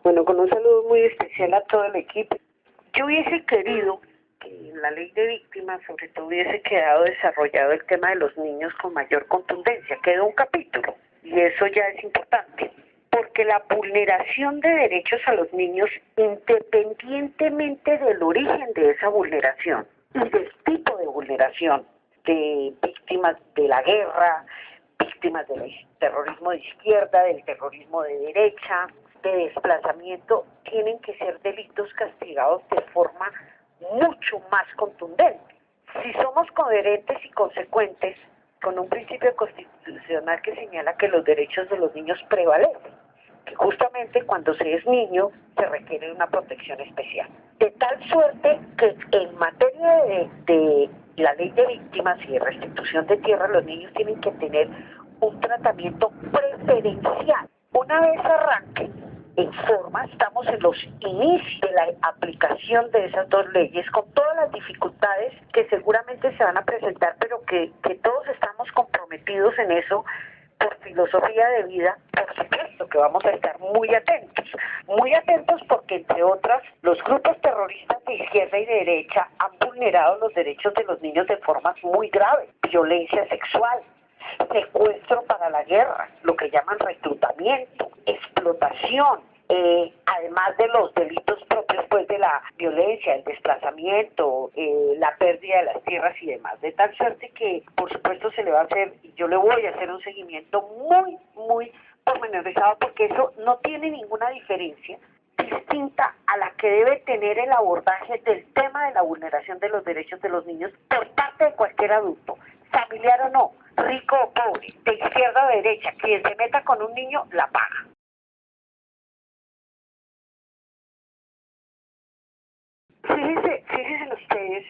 Bueno, con un saludo muy especial a todo el equipo. Yo hubiese querido que en la ley de víctimas, sobre todo, hubiese quedado desarrollado el tema de los niños con mayor contundencia. Quedó un capítulo y eso ya es importante, porque la vulneración de derechos a los niños, independientemente del origen de esa vulneración y del tipo de vulneración, de víctimas de la guerra, víctimas del terrorismo de izquierda, del terrorismo de derecha, de desplazamiento, tienen que ser delitos castigados de forma mucho más contundente. Si somos coherentes y consecuentes con un principio constitucional que señala que los derechos de los niños prevalecen, que justamente cuando se es niño se requiere una protección especial. De tal suerte que en materia de la ley de víctimas y de restitución de tierra, los niños tienen que tener un tratamiento preferencial. Una vez arranque en forma, estamos en los inicios de la aplicación de esas dos leyes, con todas las dificultades que seguramente se van a presentar, pero que todos estamos comprometidos en eso por filosofía de vida. Por supuesto que vamos a estar muy atentos porque, entre otras, los grupos terroristas de izquierda y de derecha han vulnerado los derechos de los niños de formas muy graves: violencia sexual, secuestro para la guerra, lo que llaman reclutamiento, explotación, además de los delitos propios pues de la violencia, el desplazamiento, la pérdida de las tierras y demás, de tal suerte que por supuesto se le va a hacer, y yo le voy a hacer un seguimiento muy pormenorizado, porque eso no tiene ninguna diferencia distinta a la que debe tener el abordaje del tema de la vulneración de los derechos de los niños por parte de cualquier adulto, familiar o no, rico o pobre, de izquierda o de derecha. Quien se meta con un niño la paga. Fíjense ustedes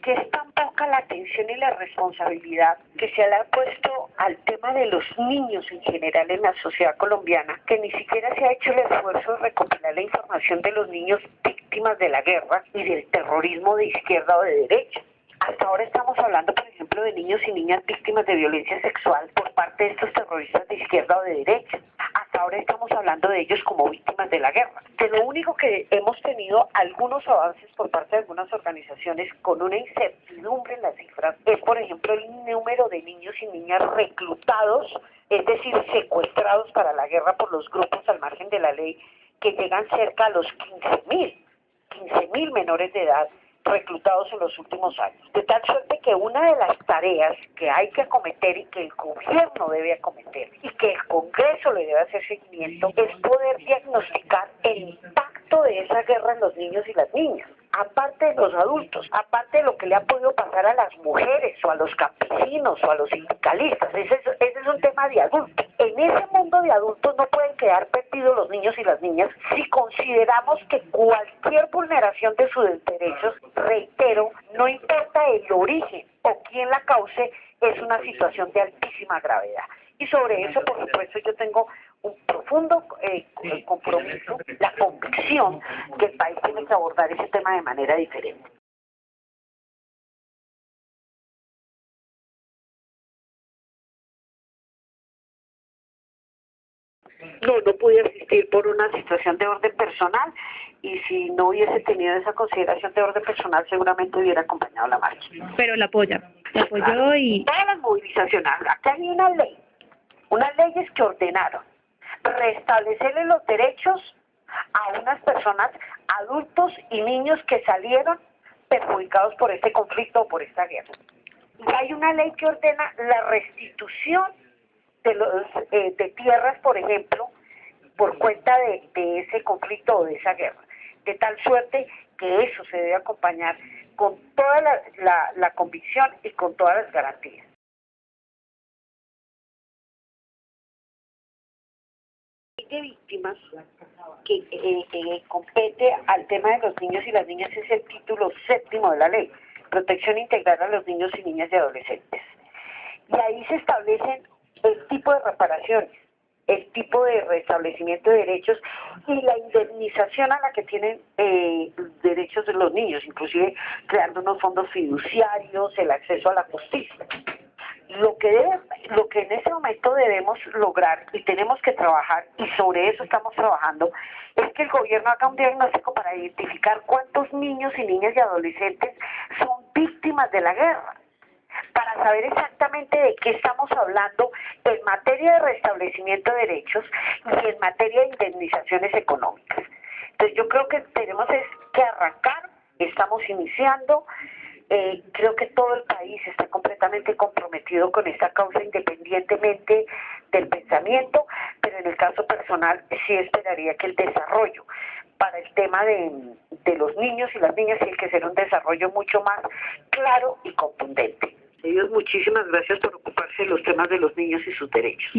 que es tan poca la atención y la responsabilidad que se le ha puesto al tema de los niños en general en la sociedad colombiana, que ni siquiera se ha hecho el esfuerzo de recopilar la información de los niños víctimas de la guerra y del terrorismo de izquierda o de derecha. Hasta ahora estamos hablando, por ejemplo, de niños y niñas víctimas de violencia sexual por parte de estos terroristas de izquierda o de derecha. Hasta ahora estamos hablando de ellos como víctimas de la guerra. De lo único que hemos tenido algunos avances por parte de algunas organizaciones con una incertidumbre en las cifras es, por ejemplo, el número de niños y niñas reclutados, es decir, secuestrados para la guerra por los grupos al margen de la ley, que llegan cerca a los 15.000 menores de edad reclutados en los últimos años. De tal suerte que una de las tareas que hay que acometer y que el gobierno debe acometer y que el Congreso le debe hacer seguimiento es poder diagnosticar el impacto de esa guerra en los niños y las niñas, aparte de los adultos, aparte de lo que le ha podido pasar a las mujeres o a los campesinos o a los sindicalistas. Ese es un tema de adultos. En ese mundo de adultos no pueden quedar perdidos los niños y las niñas si consideramos que cualquier vulneración de sus derechos, reitero, no importa el origen o quién la cause, es una situación de altísima gravedad. Y sobre eso, por supuesto, yo tengo un profundo compromiso, la convicción que el país tiene que abordar ese tema de manera diferente. No pude asistir por una situación de orden personal, y si no hubiese tenido esa consideración de orden personal seguramente hubiera acompañado la marcha. Pero la apoyó y... Todas las movilizaciones, acá hay unas leyes que ordenaron restablecerle los derechos a unas personas, adultos y niños que salieron perjudicados por este conflicto o por esta guerra. Y hay una ley que ordena la restitución de tierras, por ejemplo, por cuenta de ese conflicto o de esa guerra, de tal suerte que eso se debe acompañar con toda la convicción y con todas las garantías. De víctimas que compete al tema de los niños y las niñas es el título 7º de la ley, protección integral a los niños y niñas y adolescentes. Y ahí se establecen el tipo de reparaciones, el tipo de restablecimiento de derechos y la indemnización a la que tienen derechos de los niños, inclusive creando unos fondos fiduciarios, el acceso a la justicia. Y Lo que en ese momento debemos lograr y tenemos que trabajar, y sobre eso estamos trabajando, es que el gobierno haga un diagnóstico para identificar cuántos niños y niñas y adolescentes son víctimas de la guerra, para saber exactamente de qué estamos hablando en materia de restablecimiento de derechos y en materia de indemnizaciones económicas. Entonces yo creo que tenemos que arrancar, estamos iniciando. Creo que todo el país está completamente comprometido con esta causa independientemente del pensamiento, pero en el caso personal sí esperaría que el desarrollo para el tema de los niños y las niñas tiene que ser un desarrollo mucho más claro y contundente. Muchísimas gracias por ocuparse de los temas de los niños y sus derechos.